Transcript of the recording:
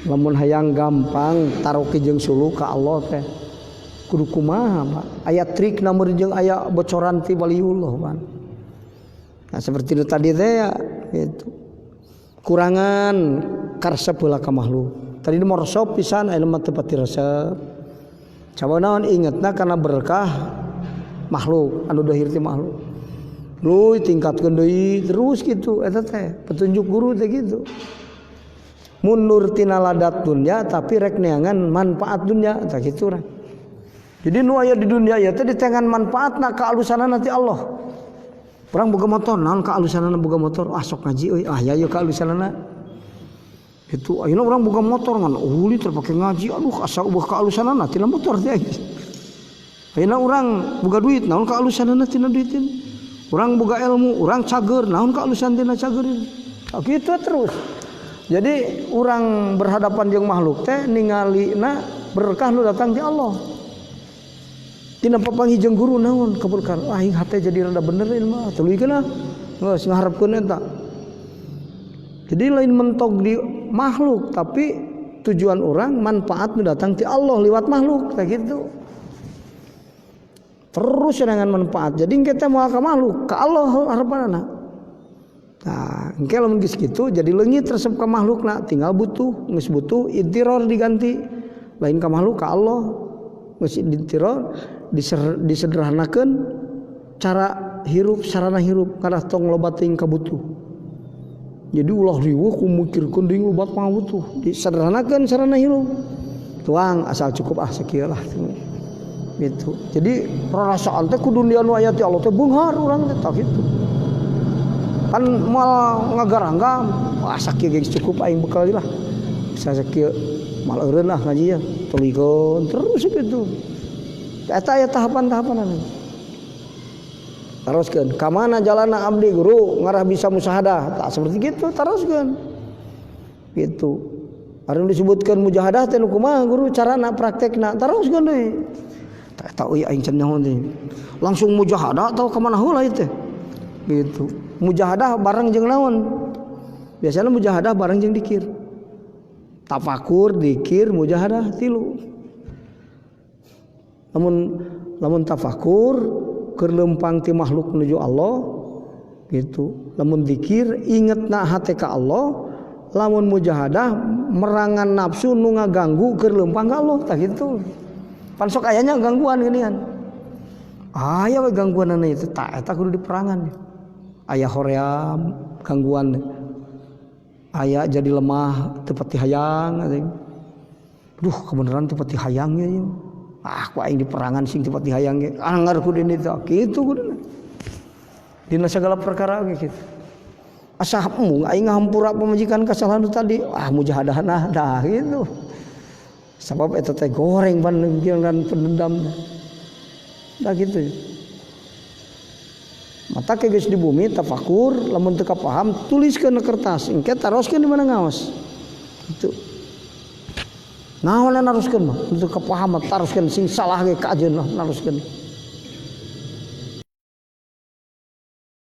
lamun hayang gampang taroki jeung sulu ka Allah teh kudu kumaha Pak aya trik namun jeung aya bocoran ti waliullah Pak. Nah seperti itu tadi teh ya gitu kurangan karesep heula ka makhluk tadi mah resep pisan aya mah teu pati resep coba naon ingetna kana berkah makhluk anu dahir ti makhluk luy tingkatkeun deui terus gitu eta teh petunjuk guru teh gitu mundur tina ladat dunya tapi rek neangan manfaat dunya tah kitu urang. Jadi nu aya di dunia ya teh ditengan manfaatna kaalusanana ti Allah. Urang boga motor naon kaalusanana boga motor ah sok ngaji euy ah ya kaalusanana. Itu ayeuna urang boga motor ngan uli terpake ngaji aduh asa ubah kaalusanana tina motor teh. Ayeuna urang boga duit naon kaalusanana tina duitin. Urang boga ilmu urang cager naon kaalusan tina cager. Kitu terus. Jadi urang berhadapan jeung makhluk teh ningalina berkah nu datang ti Allah. Tina papanggih jeung guru naon kaberkahan aing hate jadi rada bener mah tuluikeun ah geus ngaharepkeun eta. Jadi lain mentok di makhluk tapi tujuan orang manfaat nu datang ti Allah liwat makhluk kayak gitu. Terus dengan manfaat. Jadi kita mau ka makhluk ka Allah harapanana. Nah, engke lamun geus kitu jadi leungit resep ka makhlukna tinggal butuh geus butuh intiror diganti lain ka makhluk ka Allah geus intiror disederhanakeun cara hirup sarana hirup karena tong loba teuing kabutuh. Jadi ulah riweuh ku mikirkeun deui lobat pangabutuh disederhanakeun sarana hirup. Tuang asal cukup sakieu lah gitu. Jadi perasaan teh ku dunia nu aya ti Allah teh beunghar urang teh tah kitu. Kan moal ngagaranggam sakieu geus cukup aing bekal lah. Sakieu mal eureun lah ngaji ya. Tulikeun terus kitu. Eta aya tahapan-tahapanan. Teruskeun, ka mana jalanna abdi guru ngarah bisa musahadah. Tak seperti gitu, teruskeun. Gitu. Ari disebutkeun mujahadah teh nu kumaha guru carana praktekna, teruskeun deui. Tak tahu aing can nyaho teh. Langsung mujahadah atau ka mana heula ieu teh. Gitu. Mujahadah bareng jeung naon? Biasana mujahadah bareng jeung dikir. Tafakur, dikir, mujahadah tilu. Lamun tafakur keur leumpang ti makhluk menuju Allah gitu. Lamun zikir ingetna hate ka Allah, lamun mujahadah merangan nafsu nu ngaganggu keur leumpang ka Allah tah gitu. Pan sok aya nya gangguan geuningan. Aya we gangguanana itu tah eta kudu diperangan. Aya hoream gangguan. Aya jadi lemah teu pati hayang anjing. Duh kebenaran teu pati hayang ya. Ku aing diperangan sing teu pati hayang ge anggar ku dini teh kitu kuduna dina segala perkara ge kitu asa mung aing ngahampura pamajikan kasalahan tadi mujahadahna dah gitu sabab eta teh goreng panenggilan pendendam dah gitu mata ke geus di bumi tafakur lamun teu kapaham tuliskeun na kertas engke taroskeun di mana ngaos itu naon naruskeun mah untuk kepahaman taruskeun sing salah ge ka ajeun naruskeun